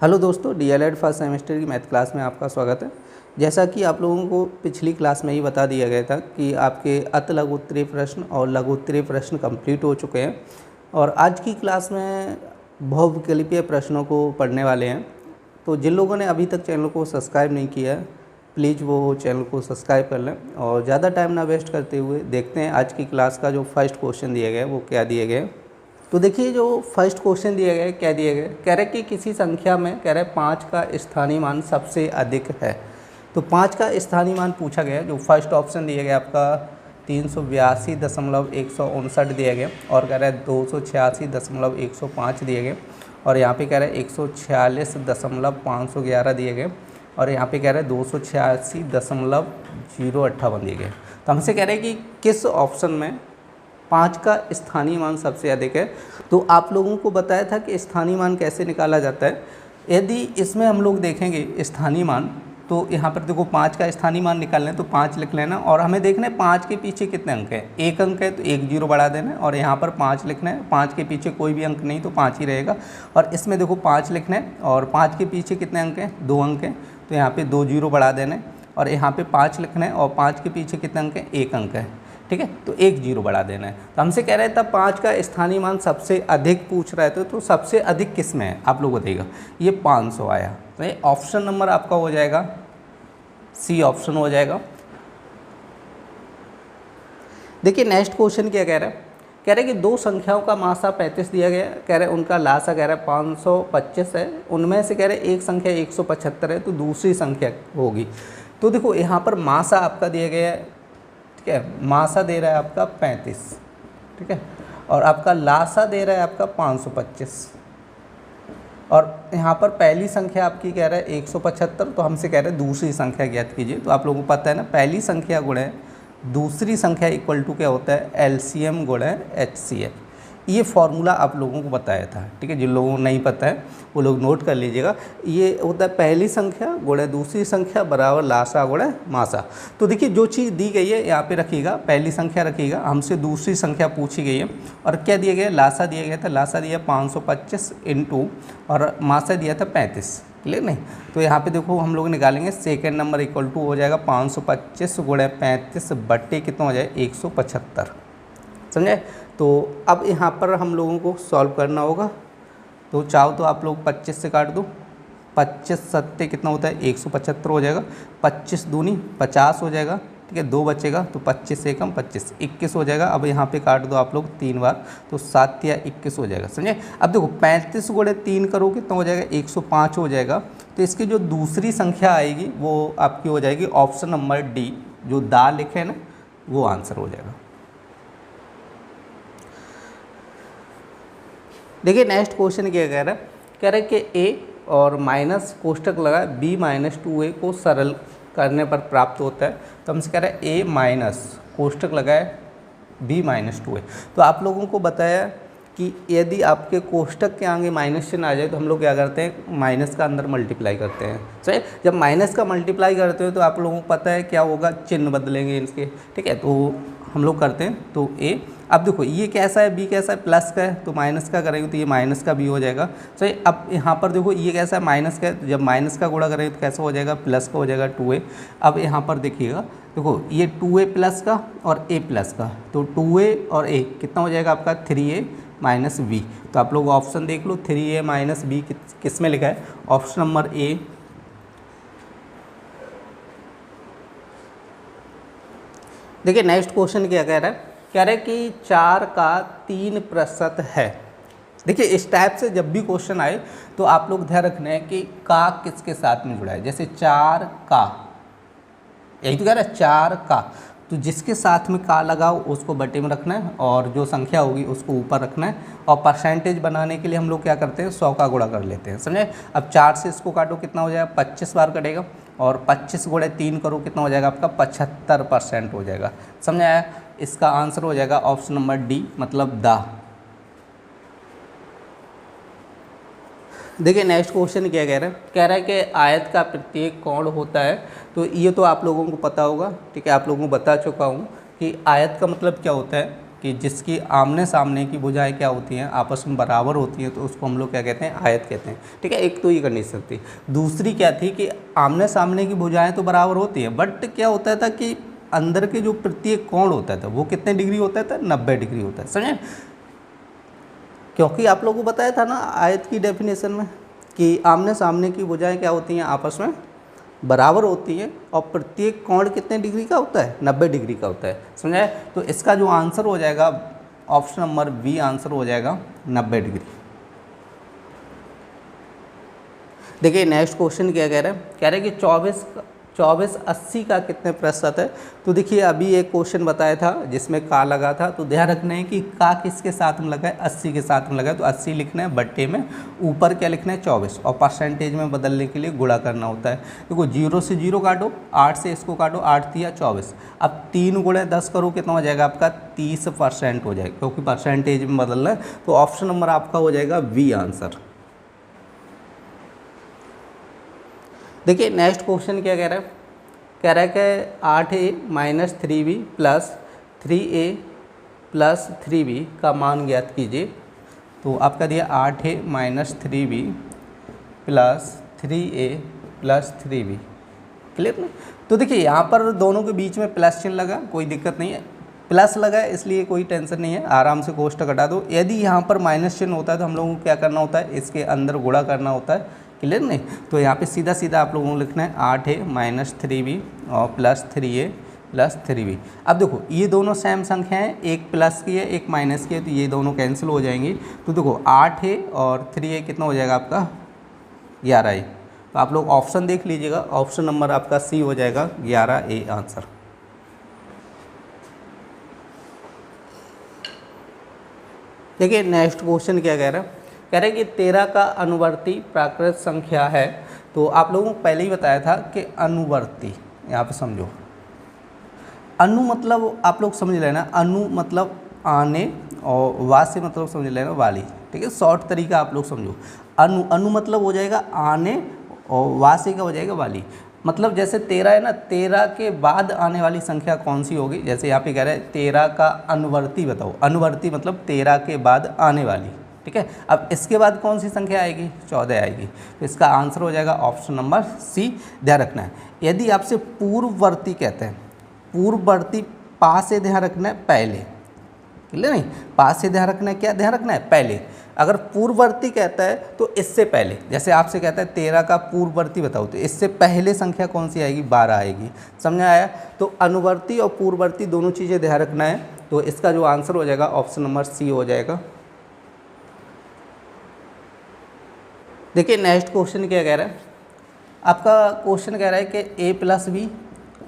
Hello दोस्तों, DElEd first semester की math class में आपका स्वागत है। जैसा कि आप लोगों को पिछली क्लास में ही बता दिया गया था कि आपके अति लघु उत्तरीय प्रश्न और लघु उत्तरीय प्रश्न कंप्लीट हो चुके हैं और आज की क्लास में बहुविकल्पीय प्रश्नों को पढ़ने वाले हैं। तो जिन लोगों ने अभी तक चैनल को सब्सक्राइब नहीं किया है, प्लीज़ वो चैनल को सब्सक्राइब कर लें और ज़्यादा टाइम ना वेस्ट करते हुए देखते हैं आज की क्लास का जो फर्स्ट क्वेश्चन दिए गए वो क्या दिए गए। तो देखिए, जो फर्स्ट क्वेश्चन दिए गए क्या दिए गए, कह रहे कि किसी संख्या में कह रहे 5 का स्थानीय मान सबसे अधिक है। तो 5 का स्थानीय मान पूछा गया। जो फर्स्ट ऑप्शन दिया गया आपका 382.159 दिया गया और कह रहे 286.105 दिए गए और यहाँ पे कह रहे 146.511 दिए गए और यहाँ पे कह रहे 286.058 दिए गए। तो हमसे कह रहे हैं कि किस ऑप्शन में 5 का स्थानीय मान सबसे अधिक है। तो आप लोगों को बताया था कि स्थानीय मान कैसे निकाला जाता है। यदि इसमें हम लोग देखेंगे स्थानीय मान, तो यहाँ पर देखो 5 का स्थानीय मान निकालना है तो 5 लिख लेना और हमें देखना है 5 के पीछे कितने अंक हैं। एक अंक है तो एक जीरो बढ़ा देना है और यहाँ पर 5 लिखना है। 5 के पीछे कोई भी अंक नहीं तो 5 ही रहेगा और इसमें देखो 5 लिखना है और 5 के पीछे कितने अंक हैं, 2 अंक हैं तो यहाँ पर 2 जीरो बढ़ा देना है और यहाँ पर 5 लिखना है और 5 के पीछे कितने अंक हैं, 1 अंक है, ठीक है, तो एक जीरो बढ़ा देना है। तो हमसे कह रहे था 5 का स्थानीय मान सबसे अधिक पूछ रहे थे, तो सबसे अधिक किस में है आप लोग बताइएगा। ये 500 आया, तो ये ऑप्शन नंबर आपका हो जाएगा सी ऑप्शन हो जाएगा। देखिए नेक्स्ट क्वेश्चन क्या कह रहा है, कह रहे कि दो संख्याओं का मासा 35 दिया गया, कह रहे उनका लासा कह रहा है 525 है। उनमें से कह रहे एक संख्या 175 है तो दूसरी संख्या होगी। तो देखो यहाँ पर मासा आपका दिया गया है, ठीक है, मासा दे रहा है आपका 35, ठीक है, और आपका लासा दे रहा है आपका 525 और यहाँ पर पहली संख्या आपकी कह रहा है 175, तो हमसे कह रहे हैं दूसरी संख्या ज्ञात कीजिए। तो आप लोगों को पता है ना, पहली संख्या गुणे दूसरी संख्या इक्वल टू क्या होता है, एलसीएम गुणे एचसीएफ। ये फॉर्मूला आप लोगों को बताया था, ठीक है, जिन लोगों को नहीं पता है वो लोग नोट कर लीजिएगा। ये होता है पहली संख्या गुणे दूसरी संख्या बराबर लासा गुणे मासा। तो देखिए जो चीज़ दी गई है यहाँ पे रखिएगा, पहली संख्या रखिएगा, हमसे दूसरी संख्या पूछी गई है और क्या दिया गया, लासा दिया गया था, लासा दिया 525 इंटू और मासा दिया था 35, क्लियर नहीं। तो यहाँ पे देखो हम लोग निकालेंगे सेकेंड नंबर इक्वल टू हो जाएगा 525 गुणे 35 बट्टे कितना हो जाए 175, समझे। तो अब यहाँ पर हम लोगों को सॉल्व करना होगा। तो चाहो तो आप लोग 25 से काट दो, 25 सत्ते कितना होता है 175 हो जाएगा, 25 दूनी 50 हो जाएगा, ठीक है, 2 बचेगा तो 25 से कम 25 21 हो जाएगा। अब यहाँ पे काट दो आप लोग 3 बार तो 7 या 21 हो जाएगा, समझे। अब देखो 35 गुणे 3 करो कितना हो जाएगा 105 हो जाएगा। तो इसकी जो दूसरी संख्या आएगी वो आपकी हो जाएगी ऑप्शन नंबर डी, जो दा लिखे ना वो आंसर हो जाएगा। देखिए नेक्स्ट क्वेश्चन क्या कह रहा है, कह रहा है कि ए और माइनस कोष्टक लगा b माइनस 2a को सरल करने पर प्राप्त होता है। तो हमसे कह रहा है a माइनस कोष्टक लगाए b माइनस 2a। तो आप लोगों को बताया कि यदि आपके कोष्टक के आगे माइनस चिन्ह आ जाए तो हम लोग क्या करते हैं, माइनस का अंदर मल्टीप्लाई करते हैं, सही। जब माइनस का मल्टीप्लाई करते हो तो आप लोगों को पता है क्या होगा, चिन्ह बदलेंगे इसके, ठीक है। तो हम लोग करते हैं तो a, अब देखो ये कैसा है, b कैसा है, प्लस का है तो माइनस का करेंगे तो ये माइनस का b हो जाएगा, सही। अब यहाँ पर देखो ये कैसा है, माइनस का है, जब माइनस का गुणा करेंगे तो कैसा हो जाएगा, प्लस का हो जाएगा 2a। अब यहाँ पर देखिएगा, देखो ये 2a प्लस का और a प्लस का, तो 2a और a कितना हो जाएगा आपका 3a माइनस b। तो आप लोग ऑप्शन देख लो, 3a माइनस b किस में लिखा है, ऑप्शन नंबर a। देखिए नेक्स्ट क्वेश्चन क्या कह रहा है, कह रहे कि 4 का 3% है। देखिए इस टाइप से जब भी क्वेश्चन आए तो आप लोग ध्यान रखना है कि का किसके साथ में जुड़ा है। जैसे 4 का, यही तो कह रहा है 4 का, तो जिसके साथ में का लगाओ उसको बटे में रखना है और जो संख्या होगी उसको ऊपर रखना है। और परसेंटेज बनाने के लिए हम लोग क्या करते हैं, 100 का गुणा कर लेते हैं, समझे। अब 4 से इसको काटो कितना हो जाएगा, 25 बार कटेगा और 25 गुणे 3 करो कितना हो जाएगा आपका 75% हो जाएगा, समझ आया। इसका आंसर हो जाएगा ऑप्शन नंबर डी, मतलब दा। देखिए नेक्स्ट क्वेश्चन क्या कह रहा है, कह रहा है कि आयत का प्रत्येक कोण होता है। तो ये तो आप लोगों को पता होगा, ठीक है, आप लोगों को बता चुका हूँ कि आयत का मतलब क्या होता है, कि जिसकी आमने सामने की भुजाएं क्या होती हैं, आपस में बराबर होती हैं, तो उसको हम लोग क्या कहते हैं, आयत कहते हैं। ठीक है, एक तो ये कंडीशन थी। दूसरी क्या थी कि आमने सामने की भुजाएं तो बराबर होती हैं, बट क्या होता था कि अंदर के जो प्रत्येक कोण होता था वो कितने डिग्री होता था, 90 डिग्री होता है। समझे, क्योंकि आप लोगों को बताया था ना आयत की डेफिनेशन में कि आमने सामने की भुजाएं क्या होती हैं, आपस में बराबर होती है और प्रत्येक कोण कितने डिग्री का होता है, 90 डिग्री का होता है। समझा? तो इसका जो आंसर हो जाएगा ऑप्शन नंबर बी आंसर हो जाएगा 90 डिग्री। देखिए नेक्स्ट क्वेश्चन क्या कह रहा है, कह रहा है कि 24 80 का कितने प्रतिशत है। तो देखिए अभी एक क्वेश्चन बताया था जिसमें का लगा था, तो ध्यान रखना है कि का किसके साथ में लगा है, 80 के साथ में लगा है। तो 80 लिखना है बट्टे में, ऊपर क्या लिखना है 24, और परसेंटेज में बदलने के लिए गुणा करना होता है। देखो 0 से 0 काटो, 8 से इसको काटो, 8 दिया 24, अब 3 गुणे 10 करो, कितना हो जाएगा आपका 30% हो जाएगा, क्योंकि परसेंटेज में बदलना है। तो ऑप्शन नंबर आपका हो जाएगा बी आंसर। देखिए नेक्स्ट क्वेश्चन क्या कह रहा है, कह रहा है कि 8a minus 3b plus 3a plus 3b का मान ज्ञात कीजिए। तो आपका दिया 8a minus 3b plus 3a plus 3b, clear ना। तो देखिए यहाँ पर दोनों के बीच में प्लस चिन्ह लगा, कोई दिक्कत नहीं है, प्लस लगा है इसलिए कोई टेंशन नहीं है, आराम से कोष्टक हटा दो। यदि यहाँ पर माइनस चिन्ह होता है तो हम लोगों को क्या करना होता है, इसके अंदर गुणा करना होता है, क्लियर नहीं। तो यहाँ पे सीधा सीधा आप लोगों को लिखना है 8a माइनस 3b और प्लस 3a प्लस 3b। अब देखो ये दोनों सेम संख्या हैं, एक प्लस की है एक माइनस की है, तो ये दोनों कैंसिल हो जाएंगी। तो देखो 8a और 3a कितना हो जाएगा आपका 11a। तो आप लोग ऑप्शन देख लीजिएगा, ऑप्शन नंबर आपका सी हो जाएगा 11a आंसर। देखिए नेक्स्ट क्वेश्चन क्या कह रहा है, कह रहे हैं कि 13 का अनुवर्ती प्राकृत संख्या है। तो आप लोगों को पहले ही बताया था कि अनुवर्ती, यहाँ पे समझो, अनु मतलब आप लोग समझ लेना, अनु मतलब आने और वा से मतलब समझ लेना वाली। ठीक है, शॉर्ट तरीका आप लोग समझो, अनु मतलब हो जाएगा आने और वा से क्या हो जाएगा वाली। मतलब जैसे 13 है ना, 13 के बाद आने वाली संख्या कौन सी होगी। जैसे यहाँ पे कह रहे हैं 13 का अनुवर्ती बताओ, अनुवर्ती मतलब 13 के बाद आने वाली। ठीक है, अब इसके बाद कौन सी संख्या आएगी, 14 आएगी। तो इसका आंसर हो जाएगा ऑप्शन नंबर सी। ध्यान रखना है, यदि आपसे पूर्ववर्ती कहते हैं, पूर्ववर्ती पा से ध्यान रखना है पहले, क्लियर नहीं, पा से ध्यान रखना है, क्या ध्यान रखना है पहले। अगर पूर्ववर्ती कहता है तो इससे पहले, जैसे आपसे कहता है 13 का पूर्ववर्ती बताओ, तो इससे पहले संख्या कौन सी आएगी, 12 आएगी। समझ आया। तो अनुवर्ती और पूर्ववर्ती दोनों चीज़ें ध्यान रखना है। तो इसका जो आंसर हो जाएगा ऑप्शन नंबर सी हो जाएगा। देखिए नेक्स्ट क्वेश्चन क्या कह रहा है, आपका क्वेश्चन कह रहा है कि a प्लस बी,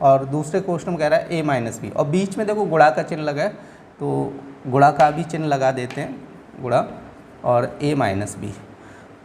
और दूसरे क्वेश्चन में कह रहा है a माइनस बी, और बीच में देखो गुणा का चिन्ह लगा है, तो गुणा का भी चिन्ह लगा देते हैं, गुणा और a माइनस बी।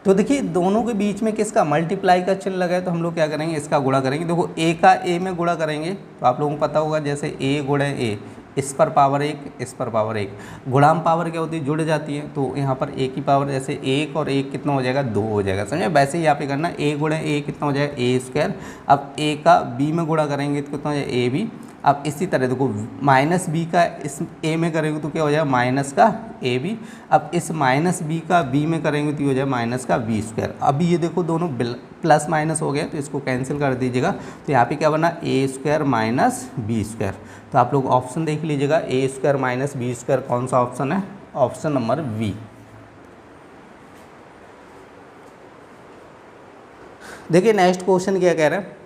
तो देखिए दोनों के बीच में किसका मल्टीप्लाई का चिन्ह लगा है, तो हम लोग क्या करेंगे, इसका गुणा करेंगे। देखो a का a में गुणा करेंगे, तो आप लोगों को पता होगा जैसे a गुणे a, इस पर पावर 1, इस पर पावर 1, गुणाम पावर क्या होती है, जुड़ जाती है। तो यहाँ पर a की पावर जैसे 1 और 1 कितना हो जाएगा, 2 हो जाएगा। समझे, वैसे ही यहाँ पे करना, a गुणे a कितना हो जाएगा, a स्क्वायर। अब a का b में गुणा करेंगे तो कितना हो जाएगा, a b। अब इसी तरह देखो माइनस बी का इस a में करेंगे तो क्या हो जाएगा, माइनस का ए बी। अब इस माइनस बी का b में करेंगे तो ये हो जाएगा माइनस का बी स्क्वायर। अभी ये देखो दोनों प्लस माइनस हो गए, तो इसको कैंसिल कर दीजिएगा। तो यहाँ पे क्या बना, ए स्क्वायर माइनस बी स्क्वायर। तो आप लोग ऑप्शन देख लीजिएगा, ए स्क्वायर माइनस बी स्क्वायर कौन सा ऑप्शन है, ऑप्शन नंबर बी। देखिए नेक्स्ट क्वेश्चन क्या कह रहा है,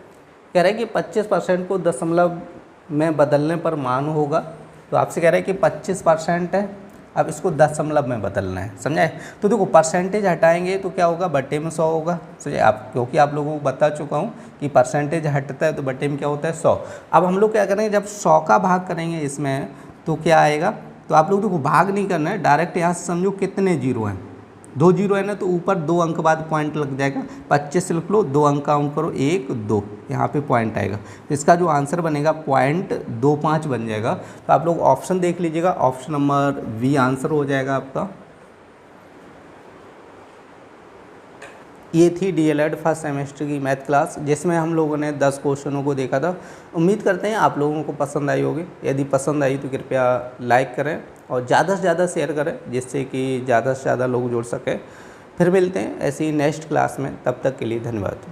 कह रहा है कि 25% को दशमलव में बदलने पर मान होगा। तो आपसे कह रहा है कि 25% है, अब इसको दशमलव में बदलना है। समझाए। तो देखो परसेंटेज हटाएंगे तो क्या होगा, बट्टे में 100 होगा। समझे आप, क्योंकि आप लोगों को बता चुका हूँ कि परसेंटेज हटता है तो बट्टे में क्या होता है, 100। अब हम लोग क्या करेंगे, जब 100 का भाग करेंगे इसमें तो क्या आएगा, तो आप लोग देखो भाग नहीं करना है, डायरेक्ट यहाँ से समझो कितने जीरो हैं, 2 जीरो है ना, तो ऊपर 2 अंक बाद पॉइंट लग जाएगा। 25 से लिख लो, 2 अंक काउंट करो, 1 2, यहाँ पे पॉइंट आएगा। तो इसका जो आंसर बनेगा 0.25 बन जाएगा। तो आप लोग ऑप्शन देख लीजिएगा, ऑप्शन नंबर बी आंसर हो जाएगा आपका। ये थी डीएलएड फर्स्ट सेमेस्टर की मैथ क्लास, जिसमें हम लोगों ने 10 क्वेश्चनों को देखा था। उम्मीद करते हैं आप लोगों को पसंद आई होगी। यदि पसंद आई तो कृपया लाइक करें और ज़्यादा से ज़्यादा शेयर करें जिससे कि ज़्यादा से ज़्यादा लोग जुड़ सकें। फिर मिलते हैं ऐसी नेक्स्ट क्लास में, तब तक के लिए धन्यवाद।